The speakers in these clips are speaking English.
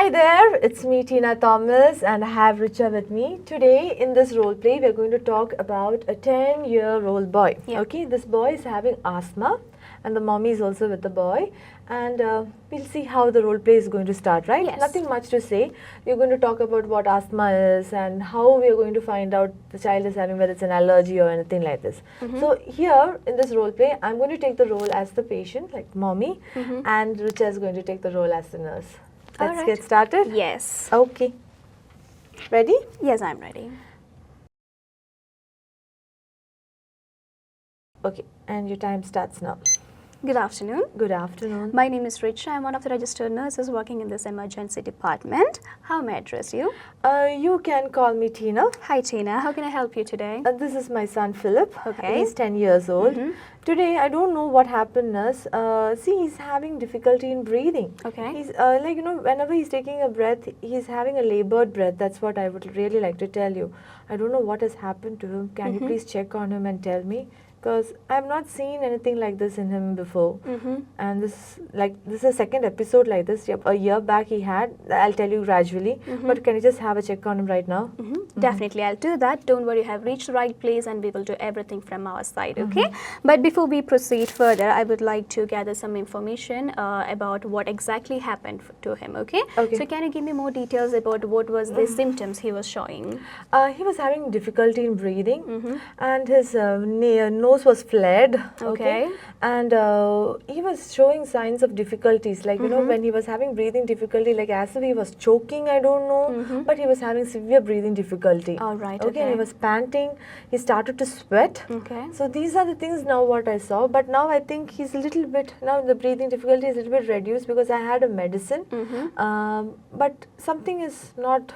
Hi there, it's me Tina Thomas and I have Richa with me. Today in this role play we are going to talk about a 10-year-old boy. Okay, this boy is having asthma and the mommy is also with the boy, and we'll see how the role play is going to start, right? Yes. Nothing much to say. We're going to talk about what asthma is and how we are going to find out the child is having, whether it's an allergy or anything like this. So here in this role play, I'm going to take the role as the patient, like mommy, and Richa is going to take the role as the nurse. Let's get started? Yes. Okay. Ready? Yes, I'm ready. Okay, and your time starts now. Good afternoon. Good afternoon. My name is Richa. I'm one of the registered nurses working in this emergency department. How may I address you? You can call me Tina. Hi, Tina. How can I help you today? This is my son Philip. Okay. He's 10 years old. Today, I don't know what happened, nurse. See, he's having difficulty in breathing. Okay. He's like, whenever he's taking a breath, he's having a labored breath. That's what I would really like to tell you. I don't know what has happened to him. Can you please check on him and tell me? Because I've not seen anything like this in him before. And this is the second episode like this. Yep, a year back he had. I'll tell you gradually. But can you just have a check on him right now? Definitely, I'll do that. Don't worry, you have reached the right place and we will do everything from our side, okay? But before we proceed further, I would like to gather some information about what exactly happened to him, okay? So can you give me more details about what was the symptoms he was showing? He was having difficulty in breathing and his nose was flared, and he was showing signs of difficulties, like when he was having breathing difficulty, like as if he was choking, I don't know, but he was having severe breathing difficulty. All right. And he was panting, he started to sweat. So these are the things now what I saw, but now I think he's a little bit, now the breathing difficulty is a little bit reduced because I had a medicine, but something is not,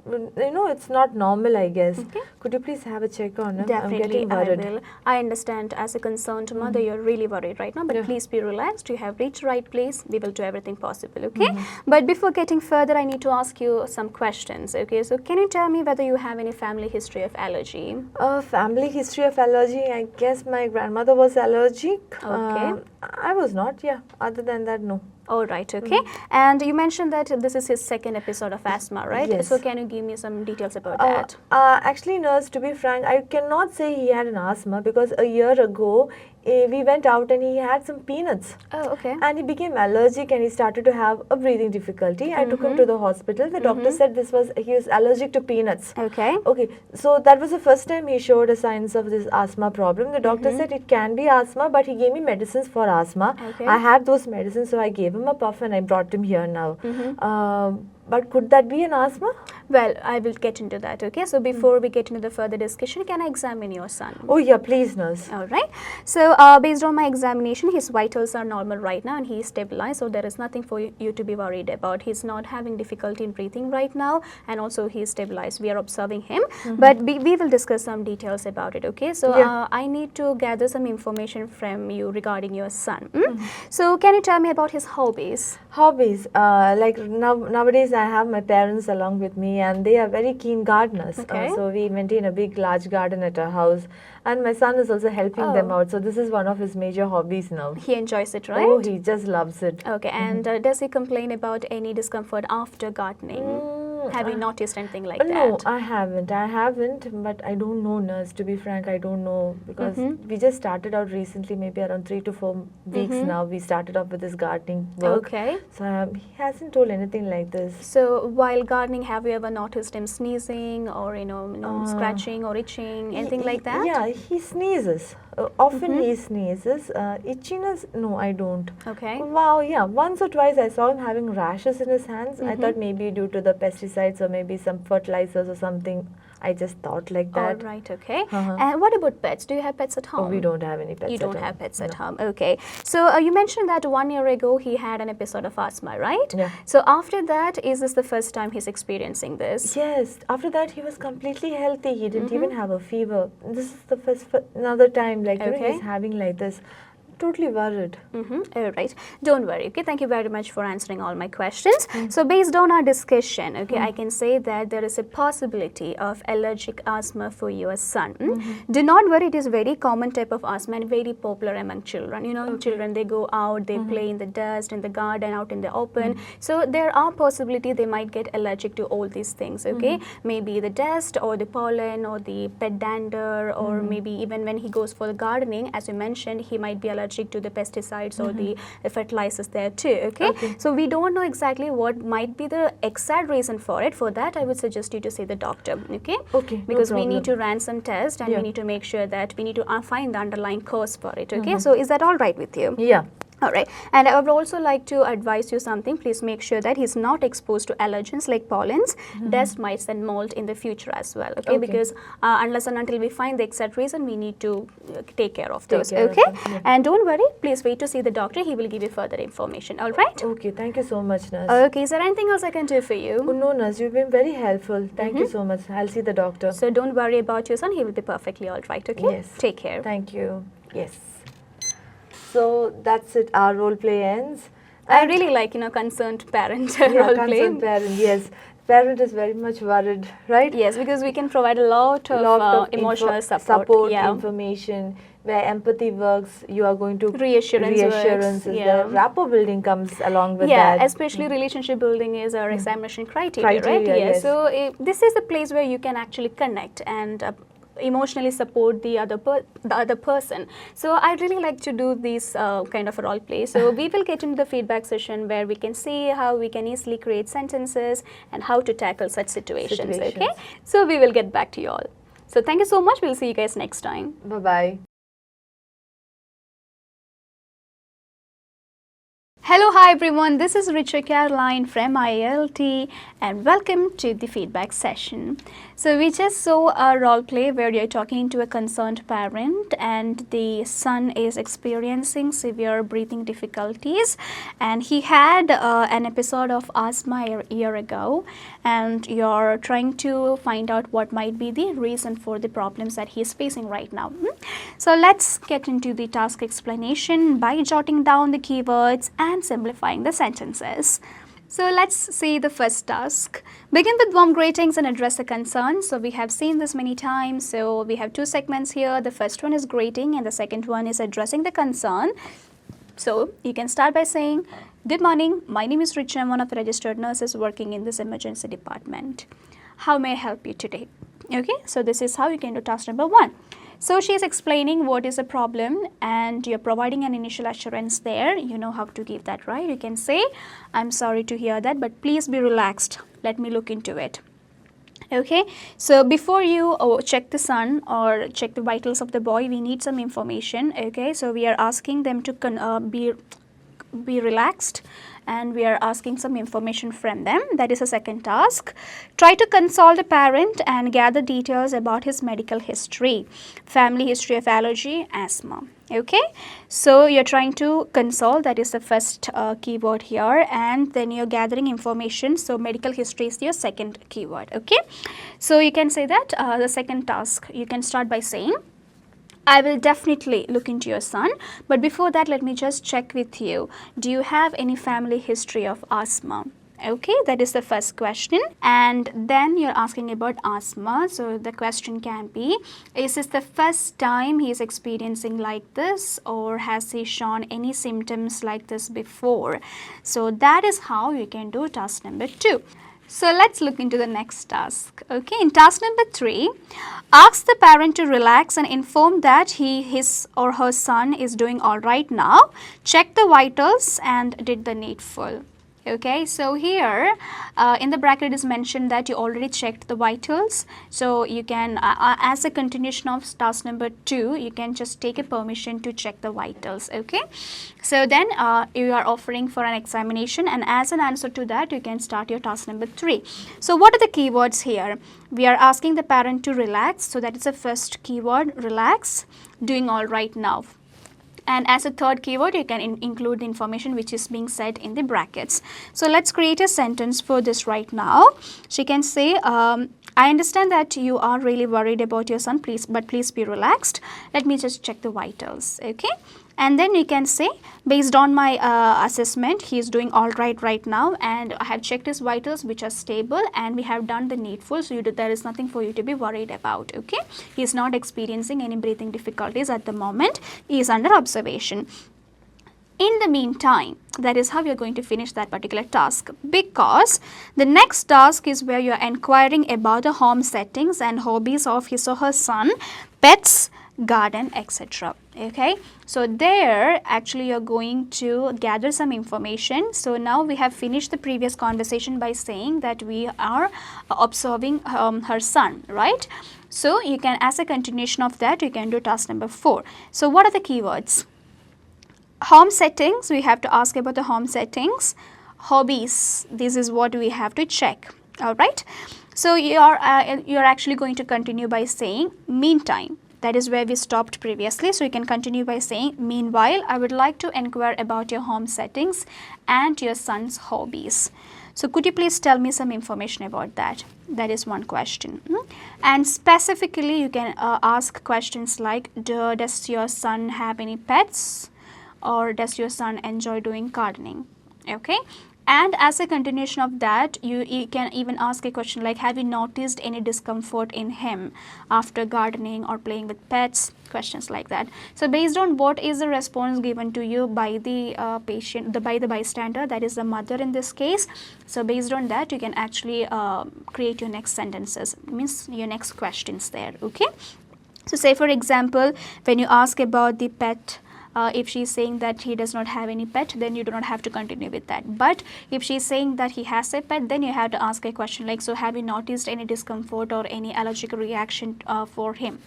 it's not normal, I guess. Could you please have a check on him? Definitely, I'm getting worried. I will. I understand as a concerned mother, you're really worried right now, but please be relaxed. You have reached the right place. We will do everything possible, okay? But before getting further, I need to ask you some questions, okay? So can you tell me whether you have any family history of allergy? Family history of allergy, I guess my grandmother was allergic. I was not, Other than that, no. All right, okay. And you mentioned that this is his second episode of asthma, right? Yes. So can you give me some details about that? Actually, nurse, to be frank, I cannot say he had an asthma because a year ago, we went out and he had some peanuts. Oh, okay. And he became allergic and he started to have a breathing difficulty. I took him to the hospital. The doctor said he was allergic to peanuts. Okay. Okay, so that was the first time he showed a signs of this asthma problem. The doctor said it can be asthma, but he gave me medicines for asthma. I had those medicines, so I gave him a puff and I brought him here now. But could that be an asthma? Well, I will get into that, okay? So before we get into the further discussion, can I examine your son? Oh yeah, please, nurse. All right. So based on my examination, his vitals are normal right now and he is stabilized. So there is nothing for you to be worried about. He's not having difficulty in breathing right now and also he is stabilized. We are observing him. But we will discuss some details about it, okay? So I need to gather some information from you regarding your son. So can you tell me about his hobbies? Hobbies, like nowadays I have my parents along with me and they are very keen gardeners. So we maintain a big large garden at our house and my son is also helping them out. So this is one of his major hobbies now. He enjoys it, right? Oh, he just loves it. Okay, and does he complain about any discomfort after gardening? Have you noticed anything like that? No, I haven't, but I don't know, nurse, to be frank, I don't know, because we just started out recently, maybe around 3 to 4 weeks now, we started off with this gardening work. Okay. So he hasn't told anything like this. So while gardening, have you ever noticed him sneezing or, scratching or itching, anything like that? Yeah, he sneezes. Often he sneezes. Itchiness, no, I don't. Okay. Wow, yeah, once or twice I saw him having rashes in his hands. I thought maybe due to the pesticides or maybe some fertilizers or something. I just thought like that. All right, okay. And what about pets? Do you have pets at home? Oh, we don't have any pets You at don't home. have pets at home, okay. So you mentioned that 1 year ago he had an episode of asthma, right? Yeah. So after that, is this the first time he's experiencing this? Yes, after that he was completely healthy. He didn't even have a fever. This is the another time, like he's having like this. Totally worried. All right. Don't worry. Okay. Thank you very much for answering all my questions. So based on our discussion, okay, I can say that there is a possibility of allergic asthma for your son. Do not worry. It is very common type of asthma and very popular among children. You know, children, they go out, they play in the dust, in the garden, out in the open. So there are possibility they might get allergic to all these things. Okay. Maybe the dust or the pollen or the pet dander, or maybe even when he goes for the gardening, as you mentioned, he might be allergic to the pesticides or the fertilizers there too. Okay? So we don't know exactly what might be the exact reason for it. For that, I would suggest you to see the doctor. Okay? Because we need to run some tests, and we need to make sure that we need to find the underlying cause for it. Okay? So is that all right with you? Yeah. All right. And I would also like to advise you something. Please make sure that he's not exposed to allergens like pollens, dust mites, and mold in the future as well. Okay? Because unless and until we find the exact reason, we need to take care of those. Okay? And don't worry. Please wait to see the doctor. He will give you further information. All right? Okay. Thank you so much, Naz. Okay. Is there anything else I can do for you? Oh, no, Naz. You've been very helpful. Thank you so much. I'll see the doctor. So don't worry about your son. He will be perfectly all right. Okay? Yes. Take care. Thank you. Yes. So that's it. Our role play ends. I really like, concerned parent role play. Concerned parent, yes. Parent is very much worried, right? Yes, because we can provide a lot of emotional support, information, where empathy works. You are going to reassurance is there. Rapport building comes along with that. Yeah, especially relationship building is our examination criteria, right? Yes. So this is the place where you can actually connect and emotionally support the other person. So I really like to do these kind of role play. So we will get into the feedback session where we can see how we can easily create sentences and how to tackle such situations. Okay, so we will get back to you all. So thank you so much. We'll see you guys next time. Bye-bye. Hello, hi everyone, this is 𝗤𝗏𝗆𝗆 from IILT and welcome to the feedback session. So we just saw a role play where you're talking to a concerned parent and the son is experiencing severe breathing difficulties, and he had an episode of asthma a year ago, and you're trying to find out what might be the reason for the problems that he is facing right now. So let's get into the task explanation by jotting down the keywords and simplifying the sentences. So let's see the first task. Begin with warm greetings and address the concern. So we have seen this many times. So we have two segments here. The first one is greeting and the second one is addressing the concern. So you can start by saying, "Good morning, my name is Richa. I'm one of the registered nurses working in this emergency department. How may I help you today?" Okay, so this is how you can do task number 1. So she is explaining what is the problem and you're providing an initial assurance there. You know how to give that, right? You can say, "I'm sorry to hear that, but please be relaxed. Let me look into it." Okay, so before you check the son or check the vitals of the boy, we need some information. Okay, so we are asking them to be relaxed, and we are asking some information from them. That is a second task. Try to console the parent and gather details about his medical history, family history of allergy, asthma. Okay, so you're trying to console, that is the first keyword here, and then you're gathering information. So medical history is your second keyword. Okay, so you can say that the second task, you can start by saying, "I will definitely look into your son, but before that, let me just check with you. Do you have any family history of asthma?" Okay, that is the first question. And then you're asking about asthma. So the question can be, is this the first time he is experiencing like this, or has he shown any symptoms like this before? So that is how you can do task number 2. So let's look into the next task. Okay, in task number 3, ask the parent to relax and inform that his or her son is doing all right now. Check the vitals and did the needful. Okay, so here in the bracket it is mentioned that you already checked the vitals. So you can, as a continuation of task number 2, you can just take a permission to check the vitals. Okay, so then you are offering for an examination, and as an answer to that, you can start your task number 3. So what are the keywords here? We are asking the parent to relax. So that is the first keyword, relax, doing all right now. And as a third keyword, you can include the information which is being said in the brackets. So let's create a sentence for this right now. She can say, "I understand that you are really worried about your son, but please be relaxed. Let me just check the vitals." Okay, And then you can say, based on my assessment, he is doing all right now, and I have checked his vitals which are stable, and we have done the needful, so there is nothing for you to be worried about. Okay, he is not experiencing any breathing difficulties at the moment. He is under observation. In the meantime, that is how you are going to finish that particular task, because the next task is where you are inquiring about the home settings and hobbies of his or her son, pets, garden, etc. Okay, so there actually you're going to gather some information. So now we have finished the previous conversation by saying that we are observing her son, right? So you can, as a continuation of that, you can do task number 4. So what are the keywords? Home settings, we have to ask about the home settings. Hobbies, this is what we have to check. All right, so you're actually going to continue by saying meantime. That is where we stopped previously. So you can continue by saying, meanwhile, I would like to inquire about your home settings and your son's hobbies. So could you please tell me some information about that? That is one question. And specifically, you can ask questions like, does your son have any pets? Or does your son enjoy doing gardening? Okay. And as a continuation of that, you can even ask a question like, have you noticed any discomfort in him after gardening or playing with pets? Questions like that. So based on what is the response given to you by the patient, by the bystander, that is the mother in this case. So based on that, you can actually create your next sentences, means your next questions there. Okay. So say for example, when you ask about the pet, if she is saying that he does not have any pet, then you do not have to continue with that. But if she is saying that he has a pet, then you have to ask a question like, so have you noticed any discomfort or any allergic reaction for him?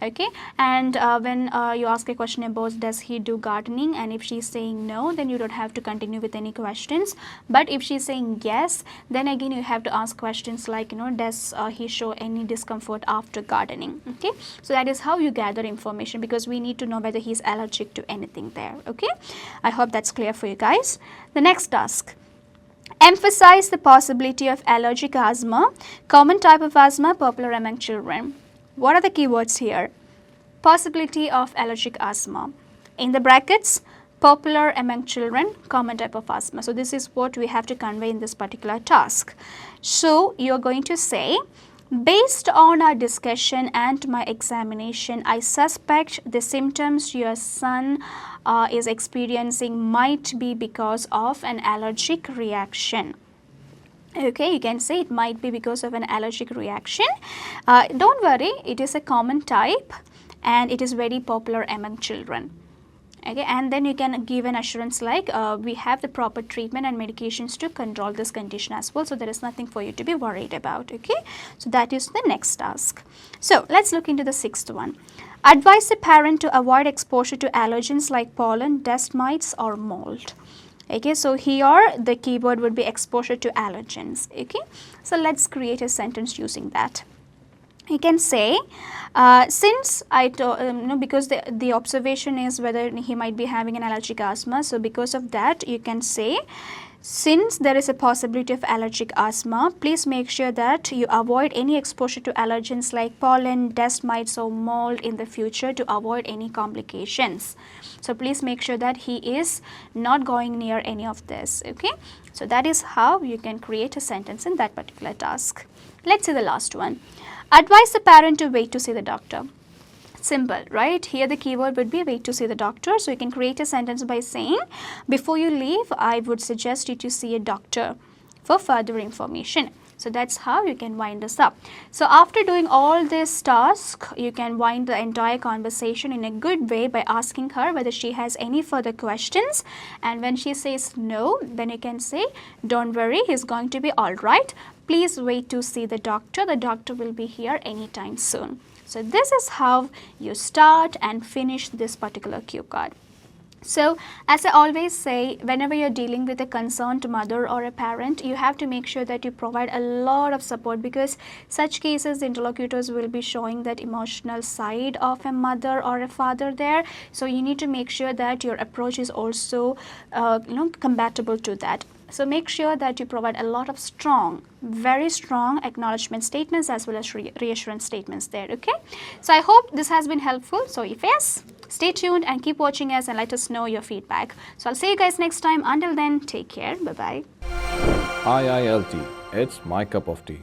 Okay, and when you ask a question about does he do gardening, and if she's saying no, then you don't have to continue with any questions. But if she's saying yes, then again you have to ask questions like, does he show any discomfort after gardening? Okay, so that is how you gather information, because we need to know whether he's allergic to anything there. Okay, I hope that's clear for you guys. The next task: emphasize the possibility of allergic asthma, common type of asthma popular among children. What are the keywords here? Possibility of allergic asthma. In the brackets, popular among children, common type of asthma. So this is what we have to convey in this particular task. So you are going to say, based on our discussion and my examination, I suspect the symptoms your son is experiencing might be because of an allergic reaction. Okay, you can say it might be because of an allergic reaction. Don't worry, it is a common type and it is very popular among children. Okay, and then you can give an assurance like, we have the proper treatment and medications to control this condition as well, so there is nothing for you to be worried about. Okay, so that is the next task. So let's look into the 6th one. Advise the parent to avoid exposure to allergens like pollen, dust mites or mold. Okay, so here the keyword would be exposure to allergens. Okay, so let's create a sentence using that. You can say, since I because the observation is whether he might be having an allergic asthma, so because of that you can say, since there is a possibility of allergic asthma, please make sure that you avoid any exposure to allergens like pollen, dust mites or mold in the future to avoid any complications. So please make sure that he is not going near any of this. Okay, so that is how you can create a sentence in that particular task. Let's see the last one. Advise the parent to wait to see the doctor. Simple, right? Here the keyword would be wait to see the doctor. So you can create a sentence by saying, before you leave, I would suggest you to see a doctor for further information. So that's how you can wind this up. So after doing all this task, you can wind the entire conversation in a good way by asking her whether she has any further questions. And when she says no, then you can say, don't worry, he's going to be all right. Please wait to see the doctor. The doctor will be here anytime soon. So this is how you start and finish this particular cue card. So as I always say, whenever you're dealing with a concerned mother or a parent, you have to make sure that you provide a lot of support, because such cases the interlocutors will be showing that emotional side of a mother or a father there. So you need to make sure that your approach is also compatible to that. So make sure that you provide a lot of strong, very strong acknowledgement statements as well as reassurance statements there. Okay, so I hope this has been helpful. So if yes, Stay tuned and keep watching us and let us know your feedback. So I'll see you guys next time. Until then, take care. Bye-bye. IILT, it's my cup of tea.